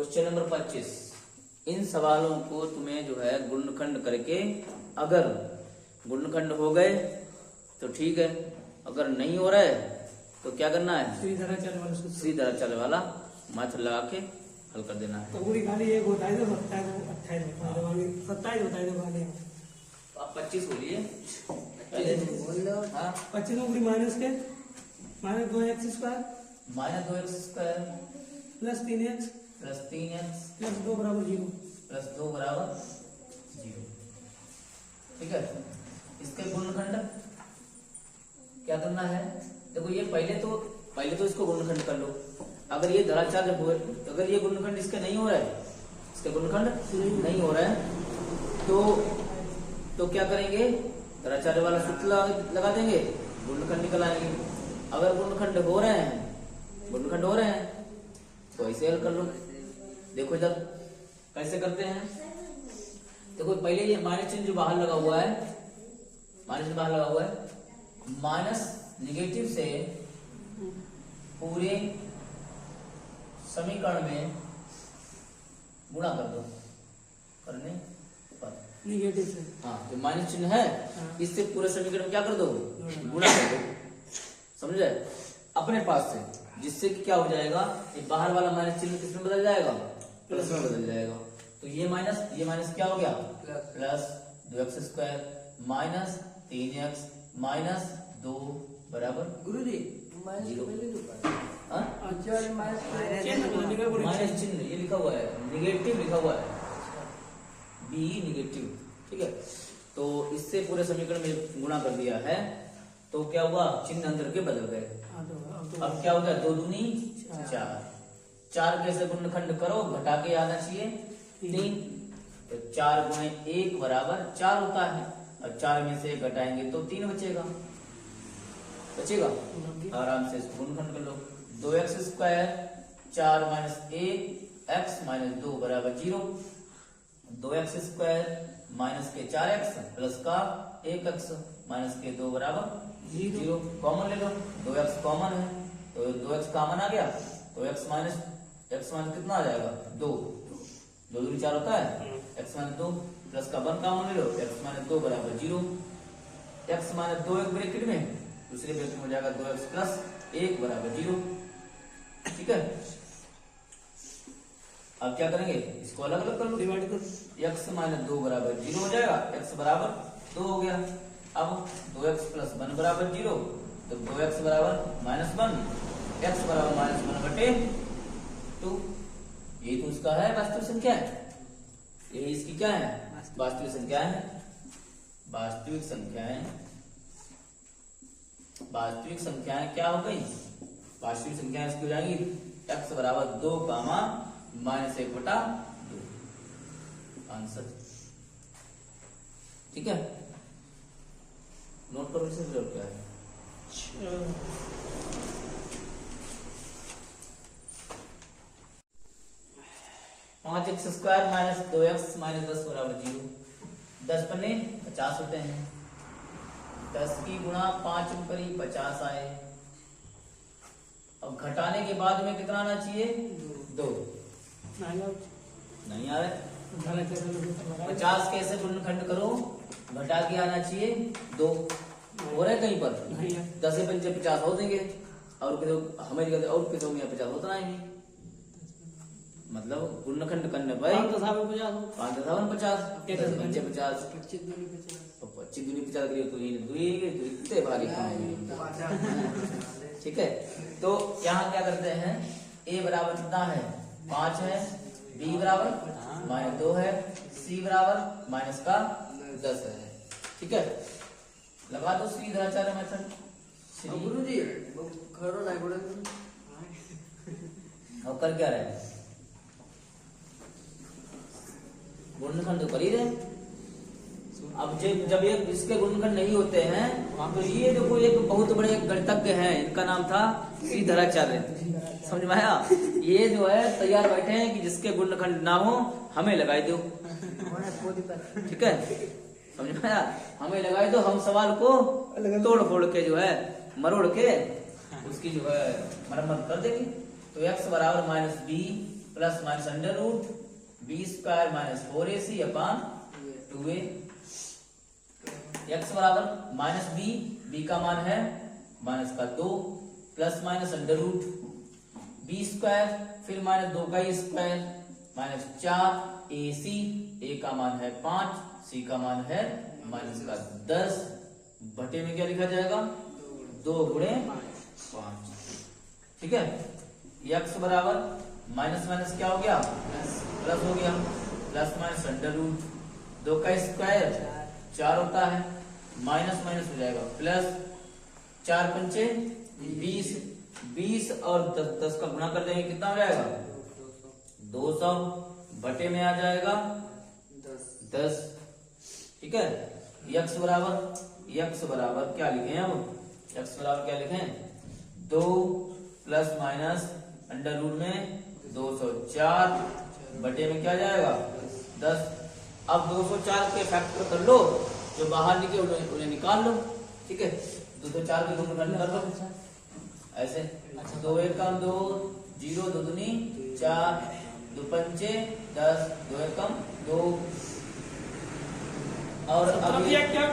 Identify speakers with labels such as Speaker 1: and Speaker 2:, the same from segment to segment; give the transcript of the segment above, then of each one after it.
Speaker 1: Question number 25। इन सवालों को तुम्हें जो है गुणनखंड करके, अगर गुणनखंड हो गए तो ठीक है, अगर नहीं हो रहा है तो क्या करना है, सीधा चल वाला मात्र लगा के हल कर देना है।
Speaker 2: तो पूरी खाली एक होता है तो 27 होता है तो खाली
Speaker 1: आप 25 बोलिए।
Speaker 2: 25 में पूरी माइनस के minus 2x square
Speaker 1: minus 2x square
Speaker 2: plus 3x
Speaker 1: plus
Speaker 2: 2 बराबर 0
Speaker 1: प्लस 2 बराबर 0। ठीक है, इसके गुणनखंड क्या करना है। देखो ये पहले तो इसको गुणनखंड कर लो। अगर ये धराचार जब हुए, अगर ये गुणनखंड इसके नहीं हो रहा है, इसका गुणनखंड नहीं हो रहा है तो क्या करेंगे, धराचार वाला सूत्र लगा देंगे, गुणनखंड निकल आएंगे। अगर गुणनखंड हो रहे हैं तो ऐसे हल कर लो। देखो इधर कैसे करते हैं। देखो पहले ये माइनस चिन्ह जो बाहर लगा हुआ है, माइनस निगेटिव से पूरे समीकरण में गुणा कर दो, करने पर
Speaker 2: निगेटिव से।
Speaker 1: हाँ, जो माइनस चिन्ह है इससे पूरे समीकरण में क्या कर दो, गुणा कर दो। समझे, अपने पास से, जिससे कि क्या हो जाएगा, ये बाहर वाला माइनस चिन्ह किसमें बदल जाएगा, प्लस में बदल जाएगा। तो ये माइनस क्या हो गया, plus 2x square minus 3x minus 2 बराबर
Speaker 3: गुरुजी
Speaker 1: जीरो।
Speaker 2: माइनस
Speaker 1: माइनस चिन्ह ये लिखा हुआ है, निगेटिव लिखा हुआ है, बी निगेटिव। ठीक है, तो इससे पूरे समीकरण में गुणा कर दिया है तो क्या हुआ, चिन्ह अंदर के बदल गए। अब क्या हो गया, 2 दूनी 4 कैसे गुणनखंड करो, घटा के आना चाहिए 3। तो 4 गुणे 1 बराबर 4 होता है, और 4 में से घटाएंगे तो 3 बचेगा। आराम से इसको गुणनखंड कर लो। 2x square 4 minus 1 x minus 2 बराबर 0। 2x स्क्वायर माइनस के 4x प्लस का 1x माइनस के 2 बराबर 0। कॉमन ले लो, 2x कॉमन है तो 2x कॉमन आ गया, तो x माइनस कितना आ जाएगा, 2 दूनी 4 होता है, x माइनस 2 प्लस का 1 कॉमन ले लो, x माइनस 2 बराबर 0। x माइनस 2 एक ब्रैकेट में, दूसरे ब्रैकेट में हो जाएगा 2x प्लस 1 बराबर 0। ठीक है, अब क्या करेंगे, इसको अलग अलग कर लो, डिवाइड कर, x माइनस 2 बराबर 0 हो जाएगा, x बराबर 2 हो गया। अब 2x प्लस 1 बराबर 0, तो 2x बराबर माइनस 1, x बराबर माइनस 1 बटे 2। यही तो उसका है वास्तविक संख्या है, यही इसकी क्या है, वास्तविक संख्या है। वास्तविक संख्याएं क्या हो गई, वास्तविक संख्याएं इसकी हो जाएंगी x बराबर 2 कामा माइनस 1 बटा 2, आंसर। ठीक है, नोट करो इसे, फिर क्या है। 5x square minus 2x minus 10 बराबर 0। 10 पन्ने 50 होते हैं, 10 की गुणा 5 करी 50 आए। अब घटाने के बाद में कितना आना चाहिए, 2 नहीं आ रहा। 50 कैसे गुणनखंड करो, घटा के आना चाहिए 2, हो रहा है कहीं पर, 10 से 5 50 हो देंगे, और हमें और किसी में 50 होता नहीं, मतलब गुणनखंड करने पर 5 50 50 25 दूनी 50 करिए तो ये इतने भारी काम। ठीक है, तो यहाँ क्या करते हैं, a बराबर कितना है, 5 है, b बराबर माइनस 2 है, c बराबर माइनस का 10 है। ठीक है, लगा दो सीधा आचार्य मेथड।
Speaker 3: गुरुजी खरो नाही बोला
Speaker 1: और कर क्या रहे, गुणनखंड तो कर ही रहे। अब जब ये इसके गुणनखंड नहीं होते हैं तो ये देखो एक बहुत बड़े गणितज्ञ हैं, इनका नाम था श्रीधराचार्य। समझ में आया, ये जो है तैयार बैठे हैं कि जिसके गुणनखंड ना हो हमें लगाई दो। ठीक है, समझ में आया, हमें लगाई दो, हम सवाल को तोड़ फोड़ के जो है मरोड़ के उसकी जो है मरम्मत कर देंगे। तो x बराबर minus b plus minus under root b square minus 4ac upon 2a। x बराबर माइनस बी का मान है माइनस का 2 plus minus under root b square फिर माइनस 2 का स्क्वायर माइनस 4 ac a का मान है 5 c का मान है माइनस का 10 बटे में क्या लिखा जाएगा 2 गुणे 5। ठीक है, x बराबर माइनस माइनस क्या हो गया प्लस हो गया प्लस माइनस अंडर रूट 2 का स्क्वायर 4 होता है माइनस माइनस हो जाएगा प्लस 4 पंचे 20 और 10 का गुणा कर देंगे कितना हो जाएगा 200 बटे में आ जाएगा 10। ठीक है, x बराबर क्या लिखे अब x बराबर क्या लिखें 2 प्लस माइनस अंडर रूट में 204 बटे में क्या जाएगा 10। अब 204 के फैक्टर कर लो जो बाहर निकले उन्हें निकाल लो। ठीक है, 204 के गुणनखंड कर लो ऐसे 2 एकम 2 0 2 दूनी 4 2 पंचे 10 2 एकम 2 और अब
Speaker 2: क्या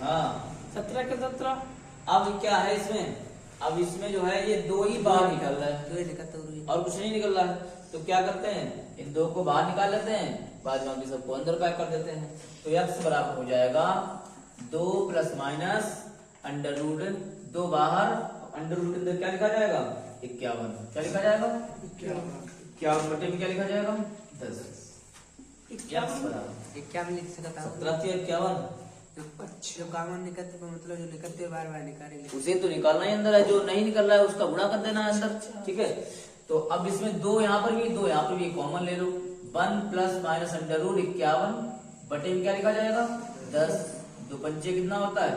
Speaker 1: हाँ
Speaker 2: 17 के 17
Speaker 1: अब क्या है इसमें अब इसमें जो है ये 2 ही बाहर निकल रहा है और कुछ नहीं निकल रहा है तो क्या करते हैं इन 2 को बाहर निकाल लेते हैं बाद में बाकी सबको अंदर पैक कर देते हैं। तो x बराबर हो जाएगा 2 प्लस माइनस अंडर रूट 2 बाहर अंडर रूट अंदर क्या लिखा जाएगा 51 क्या लिखा जाएगा 51 बटे में क्या लिखा जाएगा 10। x बराबर
Speaker 3: 51 लिख सकता हूं
Speaker 1: 17 से 51
Speaker 3: जो कॉमन निकलते मतलब जो निकलते बार बार निकालेंगे
Speaker 1: उसे तो निकालना ही अंदर है जो नहीं निकल रहा है उसका गुणा कर देना है अंदर। ठीक है, तो अब इसमें 2 यहाँ पर भी 2 यहाँ पर भी कॉमन ले लो 1 प्लस माइनस अंडर रूट 51 बटे में क्या लिखा जाएगा 10 2 पंचे कितना होता है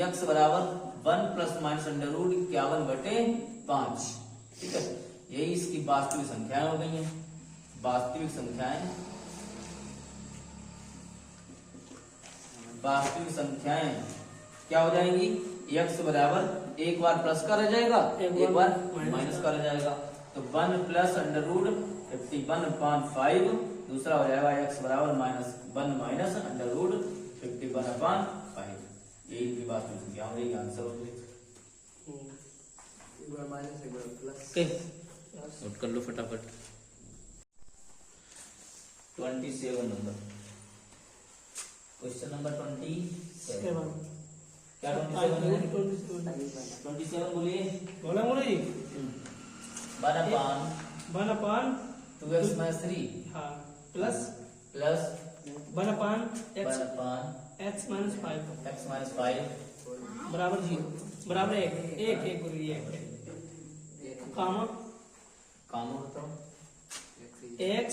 Speaker 1: x बराबर 1 प्लस माइनस अंडर रूट 51 बटे 5। ठीक है, यही इसकी वास्तविक संख्याएं हो गई हैं। वास्तविक संख्याएं क्या हो जाएंगी x बराबर एक बार प्लस का रह जाएगा एक बार माइनस का रह जाएगा तो 1 प्लस अंडर रूट 51/5 दूसरा हो जाएगा x बराबर -1 माइनस अंडर रूट 51/5। ये इनकी वास्तविक संख्या हो गई आंसर हो गई।
Speaker 3: एक बार माइनस एक बार प्लस
Speaker 1: ओके नोट कर लो फटाफट 27 नंबर क्वेश्चन नंबर 27 क्या 27 बोलिए
Speaker 2: बोला मोरे जी
Speaker 1: 1/2x - 3
Speaker 2: हाँ plus
Speaker 1: plus
Speaker 2: 1/x
Speaker 1: 1/5
Speaker 2: x
Speaker 1: x - 5
Speaker 2: बराबर 0 बराबर 1 बोलिए कामा
Speaker 1: काम होता
Speaker 2: x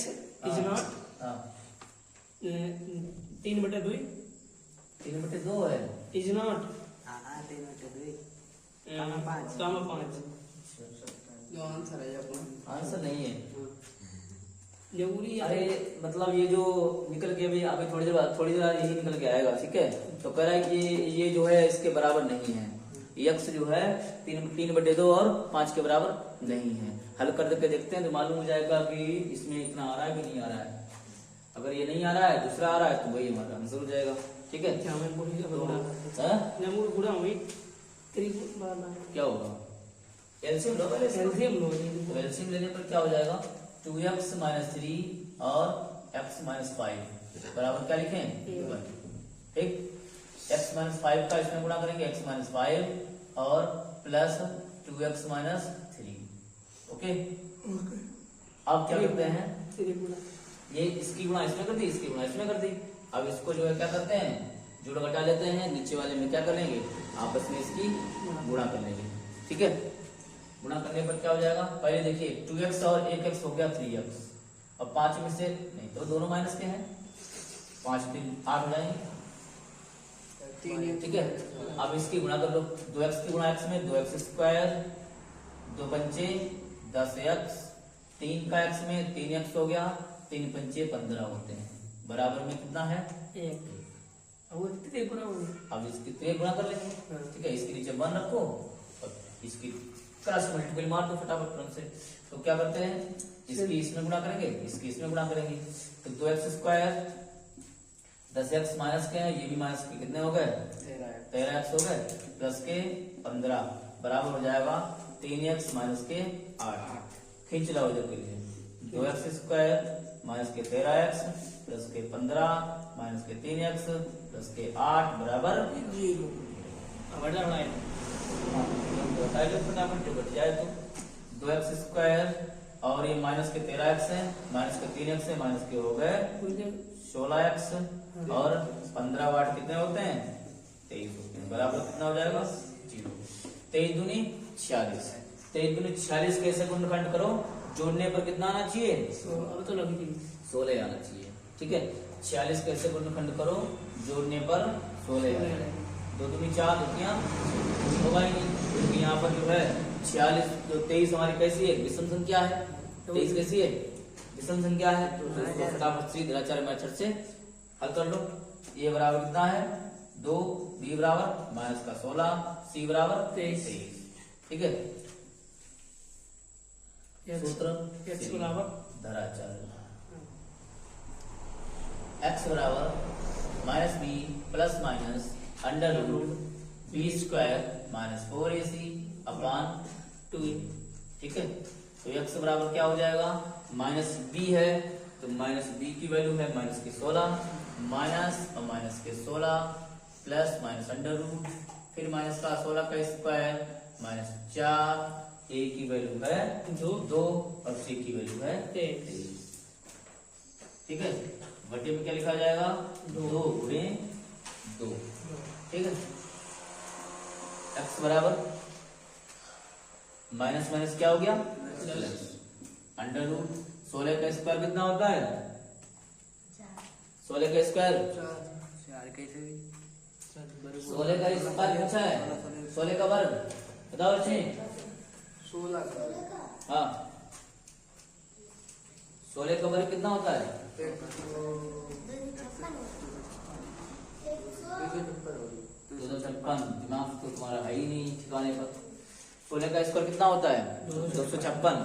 Speaker 2: इज नॉट
Speaker 1: हाँ
Speaker 2: 3/2
Speaker 1: 3/2 है
Speaker 2: इज नॉट
Speaker 3: हां 3/2
Speaker 2: कामा 5
Speaker 3: जो आंसर है अपना
Speaker 1: आंसर नहीं है
Speaker 2: जरूरी है।
Speaker 1: अरे मतलब ये जो निकल के अभी थोड़ी देर बाद यही निकल के आएगा। ठीक है, तो कह रहा है कि ये जो है इसके बराबर नहीं है x जो है 3/2 और 5 के बराबर नहीं है। हल कर के देखते हैं तो मालूम हो जाएगा कि इसमें इतना आ रहा है कि नहीं आ रहा है। अगर ये नहीं आ रहा है दूसरा आ रहा है तो वही हमारा आंसर हो जाएगा। ठीक है,
Speaker 2: क्या मैं बोली
Speaker 1: तो
Speaker 2: जब गुणा हुई
Speaker 1: क्या होगा एलसीएम लो पहले इसका।
Speaker 2: एलसीएम लो
Speaker 1: तो एलसीएम लेने पर क्या हो जाएगा 2x - 3 और x - 5 बराबर क्या लिखें 1। ठीक, x - 5 का इसमें गुणा करेंगे x - 5 और प्लस 2x - 3। ओके, अब क्या करते हैं ये इसकी गुणा इसमें कर दी इसकी गुणा इसमें कर दी। अब इसको जो है क्या करते हैं जोड़ घटा लेते हैं नीचे वाले में क्या कर लेंगे आपस में इसकी गुणा कर लेंगे। ठीक है, गुणा करने पर क्या हो जाएगा पहले देखिए 2x और 1x हो गया 3x और 5 में से नहीं तो दोनों माइनस के हैं 5 3 8 हो जाएंगे। ठीक है, अब इसकी गुणा कर लो 2x की गुणा x में 2x स्क्वायर 2 पंचे 10x 3 का x में 3x हो गया 3 पंचे 15 होते हैं बराबर में कितना है
Speaker 2: 1 और कितने गुणा होंगे
Speaker 1: अब इसकी 3 गुणा कर लेंगे। ठीक है, इसके नीचे 1 रखो और इसकी क्रॉस मल्टीपल मार दो फटाफट तुरंत से। तो क्या करते हैं, इसकी इसमें गुणा करेंगे, इसकी इसमें गुणा करेंगे। तो 2x स्क्वायर 10x माइनस के हैं, ये भी माइनस के कितने हो गए 13x हो गए, प्लस के 15 बराबर हो जाएगा 3x माइनस के 8। खींच लो इधर के लिए, 2x स्क्वायर माइनस के 13x प्लस के 15 माइनस के 3x प्लस के 8 बराबर 0। फटाफट जो बच जाए तो 2x स्क्वायर और ये माइनस के 13x है, माइनस के 3x है, माइनस के हो गए 16x और 15 वाट कितने होते हैं 23 होते हैं, बराबर कितना हो जाएगा 0। 23 दूनी 46, 23 दूनी 46 कैसे गुणनखंड करो, जोड़ने पर कितना आना चाहिए 16 आना चाहिए। ठीक है, 46 कैसे गुणनखंड करो, जोड़ने पर 16 आना चाहिए। 2 दूनी 4 दुनिया होगा ही नहीं, क्योंकि यहाँ पर जो है 46 जो 23 हमारी कैसी है विषम संख्या है, 23 कैसी है विषम संख्या है। तो इसको फटाफट सीधाचार्य मेथड से हल कर लो। ये बराबर कितना है 2, बी बराबर माइनस का 16, सी बराबर 23। ठीक है, सूत्र
Speaker 2: x बराबर
Speaker 1: धराचार्य x बराबर minus b plus minus under root b square minus 4ac upon 2। ठीक है, तो x बराबर क्या हो जाएगा, माइनस बी है तो माइनस बी की वैल्यू है माइनस के 16, माइनस और माइनस के 16 प्लस माइनस अंडर रूट, फिर माइनस का 16 का स्क्वायर माइनस 4, a की वैल्यू है 2 और c की वैल्यू है 23। ठीक है, बटे में क्या लिखा जाएगा 2 गुणे 2। ठीक है, x बराबर माइनस माइनस क्या हो गया प्लस अंडर रूट 16 का स्क्वायर कितना होता है 16 का स्क्वायर
Speaker 3: 4 कैसे
Speaker 1: 16 का स्क्वायर पूछा है, 16 का वर्ग बताओ बच्चे
Speaker 3: 16
Speaker 1: हाँ 16 का वर्ग कितना होता है 256। दिमाग तो तुम्हारा है ही नहीं ठिकाने पर। 16 का स्क्वायर कितना होता है 256।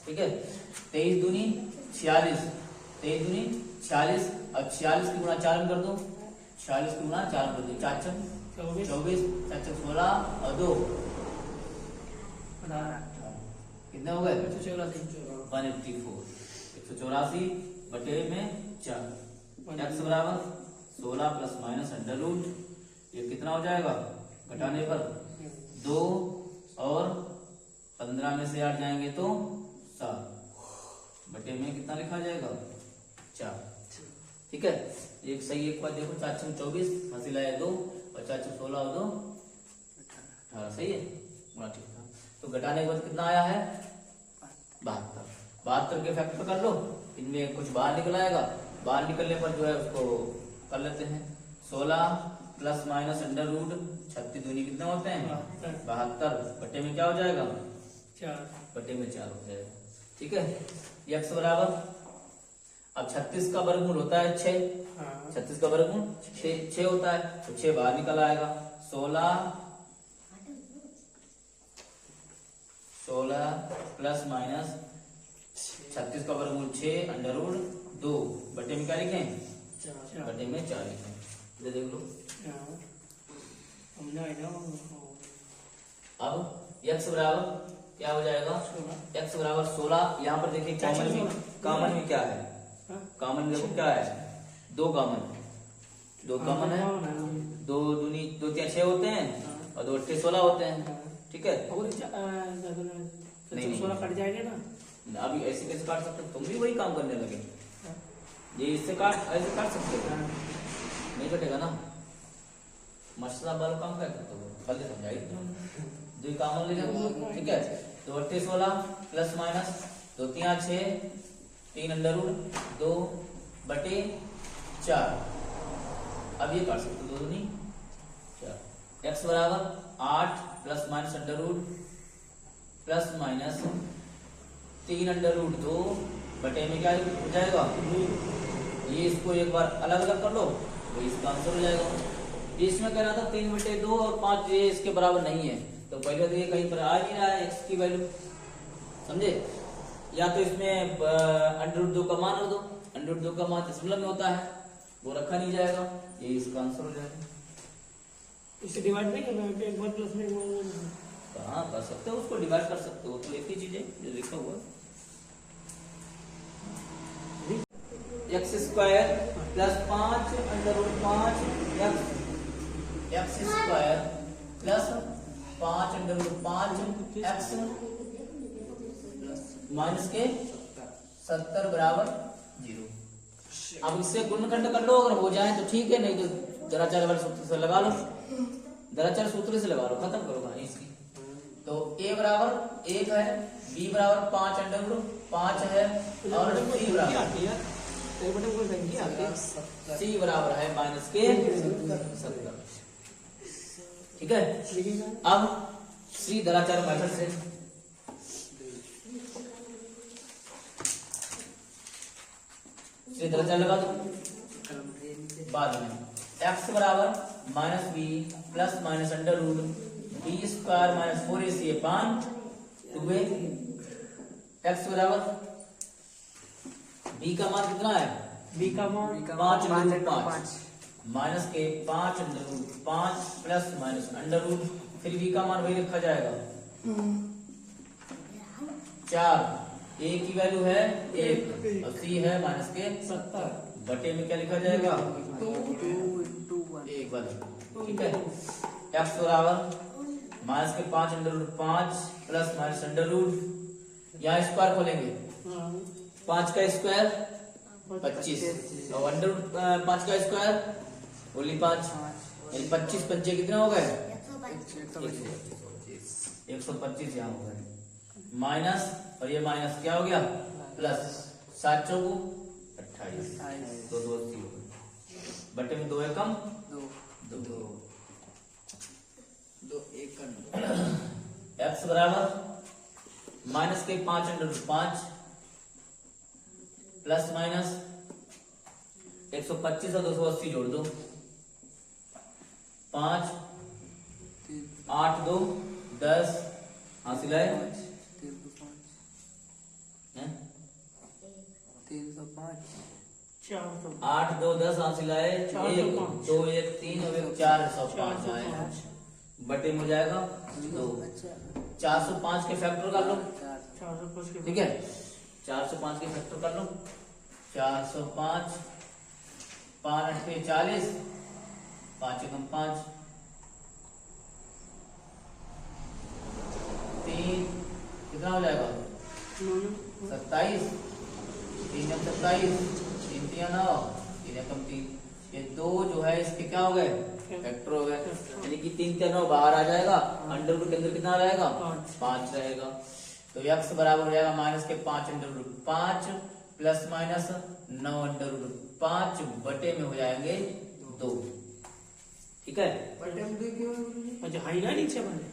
Speaker 1: ठीक है, 23 दूनी 46, 23 दूनी 46 और 46 की गुणा 4 में कर दो, 46 की गुणा 4 में कर दो, 4 24, 4 16 और 2 कितने हो गए 184। 184 बटे में 4। एक्स बराबर 16 प्लस माइनस अंडर रूट, ये कितना हो जाएगा घटाने पर 2 और 15 में से 8 जाएंगे तो 7 बटे में कितना लिखा जाएगा 4। ठीक है, एक सही एक बार देखो 4 6 24 हासिल आया 2 और 4 6 16 और 2 18 सही है बड़ा ठीक था। तो घटाने के बाद कितना आया है 72। 72 के फैक्टर कर लो, इनमें कुछ बाहर निकल आएगा, बाहर निकलने पर जो है उसको कर लेते हैं 16 प्लस माइनस अंडर रूट 36 दूनी कितने होते हैं 72 बटे में क्या हो जाएगा
Speaker 2: 4
Speaker 1: बटे में 4 हो जाएगा। ठीक है, ये x बराबर अब 36 का वर्गमूल होता है 6, 36 का वर्गमूल 6 होता है तो 6 बाहर निकल आएगा 16 प्लस माइनस 36 का वर्गमूल 6 अंडर रूट 2 बटे में क्या लिखें बटे में 4 लिखें। इधर देख लो, अब x बराबर क्या हो जाएगा x बराबर 16। यहाँ पर देखिए कॉमन में क्या है, कॉमन में देखो क्या है 2 कॉमन है, 2 दूनी 2 3 6 होते हैं और 2 8 16 होते हैं। ठीक है, नहीं
Speaker 2: 16 कट जाएगा ना,
Speaker 1: अभी ऐसे कैसे काट सकते हो, तुम भी वही काम करने लगे, ये इससे काट ऐसे काट सकते हो नहीं कटेगा ना, मसला बाल काम क्या करते हो कल समझाई दो काम ले जाओ। ठीक है, तो 8 16 प्लस माइनस 2 3 6 3 अंडर रूट 2 बटे 4। अब ये काट सकते 2 दूनी 4। एक्स बराबर 8 plus minus under root plus minus 3 under root 2 बटे में क्या हो जाएगा, ये इसको एक बार अलग अलग कर लो तो इसका आंसर हो जाएगा। इसमें कह रहा था 3 बटे 2 और 5 ये इसके बराबर नहीं है, तो पहले तो ये कहीं पर आ नहीं रहा है x की वैल्यू, समझे? या तो इसमें √2 का मान रख दो, √2 का मान दशमलव में होता है, वो रखा नहीं जाएगा, ये इसका आंसर हो जाएगा।
Speaker 2: इसे डिवाइड नहीं करना है, एक बार प्लस में एक बार
Speaker 1: कहाँ कर सकते हो, उसको डिवाइड कर सकते हो, तो एक ही चीज है जो लिखा हुआ x² plus 5 √5 x² plus 5 √5 x minus के 70 बराबर 0। अब इससे गुणनखंड कर लो, अगर हो जाए तो ठीक है, नहीं तो दराचार वाले सूत्र से लगा लो, दराचार सूत्र से लगा लो, खत्म करो कहानी इसकी। तो a बराबर 1 है, b बराबर 5 √5 है, और c बराबर c बराबर है माइनस के 70। ठीक है, अब श्री दराचार मेथड से श्री दराचार लगा दो बाद में। x बराबर -b plus minus √b² minus 4ac अपान 2a। x बराबर b का मान कितना है,
Speaker 2: b का मान
Speaker 1: 5 √5 माइनस के 5 √5 प्लस माइनस √, फिर b का मान वही रखा जाएगा 4, a की वैल्यू है 1 और c है माइनस के 70, बटे में क्या लिखा जाएगा 1 वाला। ठीक है, x बराबर माइनस के 5 √5 प्लस माइनस √, यहाँ स्क्वायर खोलेंगे, 5 का स्क्वायर 25 और √5 का स्क्वायर ओनली 5, यानी 25 पंचे कितने हो गए 125 यहाँ हो गए, माइनस और ये माइनस क्या हो गया प्लस, 7 चौको 28, 2 2 80 हो गए, बटे में 2 एकम 2 x बराबर माइनस के 5 √5 प्लस माइनस 125 और 280 जोड़ दो, 5 8 2 10 हासिल है 8 2 10 हासिल आए, 1 2 1 3 और 1 4 105 आए, बटे में हो जाएगा 2। 405 के फैक्टर कर लो,
Speaker 2: 405 के
Speaker 1: ठीक है, 405 के फैक्टर कर लो, 405 5 8 40 5 एकम 5 3 कितना हो जाएगा 27, 3 27 3 3 9 3 एकम 3, ये 2 जो है इसके क्या हो गए फैक्टर हो गए, यानी कि 3 3 9 बाहर आ जाएगा, अंडर के अंदर कितना रहेगा 5 रहेगा, तो x बराबर हो जाएगा माइनस के 5 √5 प्लस माइनस 9 √5 बटे में हो जाएंगे 2। ठीक है,
Speaker 2: अच्छा हाई ना नीचे बने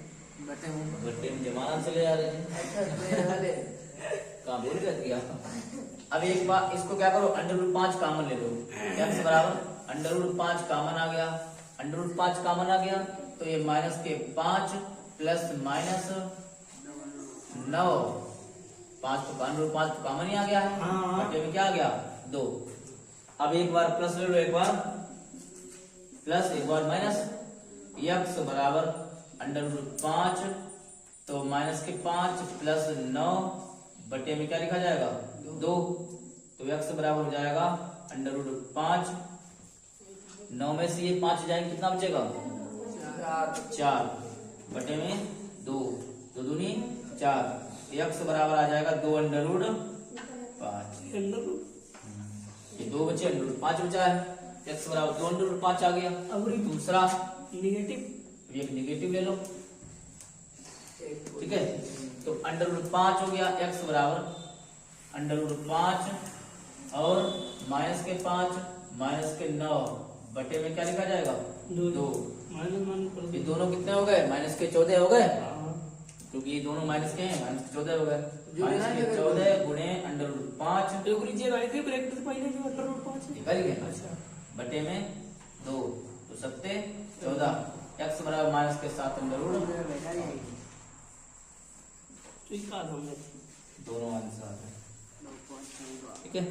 Speaker 1: बटे में जमाना चले जा रहे हैं कहाँ भूल गए क्या। अब एक बार इसको क्या करो, √5 कॉमन ले लो, x बराबर √5 कॉमन आ गया, √5 कॉमन आ गया तो ये माइनस के 5 प्लस माइनस 9, 5 तो √5 तो कॉमन ही आ गया है, बटे में क्या आ गया 2। अब एक बार प्लस ले लो, एक बार प्लस एक बार माइनस, x बराबर √5 तो माइनस के 5 प्लस 9 बटे में क्या लिखा जाएगा 2, तो x बराबर हो जाएगा √5, 9 में से ये 5 जाएंगे कितना बचेगा 4 बटे में 2, 2 दूनी 4, x बराबर आ जाएगा 2 √5, ये 2 बचे √5 बचा है, x बराबर 2 √5 आ गया। अब दूसरा
Speaker 2: निगेटिव,
Speaker 1: एक निगेटिव ले लो, ठीक है, तो √5 हो गया, x बराबर √5 और माइनस के 5 माइनस के 9 बटे में क्या लिखा जाएगा 2, ये दोनों कितने हो गए माइनस के 14 हो गए, क्योंकि ये दोनों माइनस के हैं, माइनस के 14 हो गए, माइनस के 14 गुणे √5 निकल गए, बटे में 2 तो 7 14, x बराबर माइनस के 7 √,
Speaker 2: तो ये का हमने
Speaker 1: दोनों आंसर आ गए। ठीक है।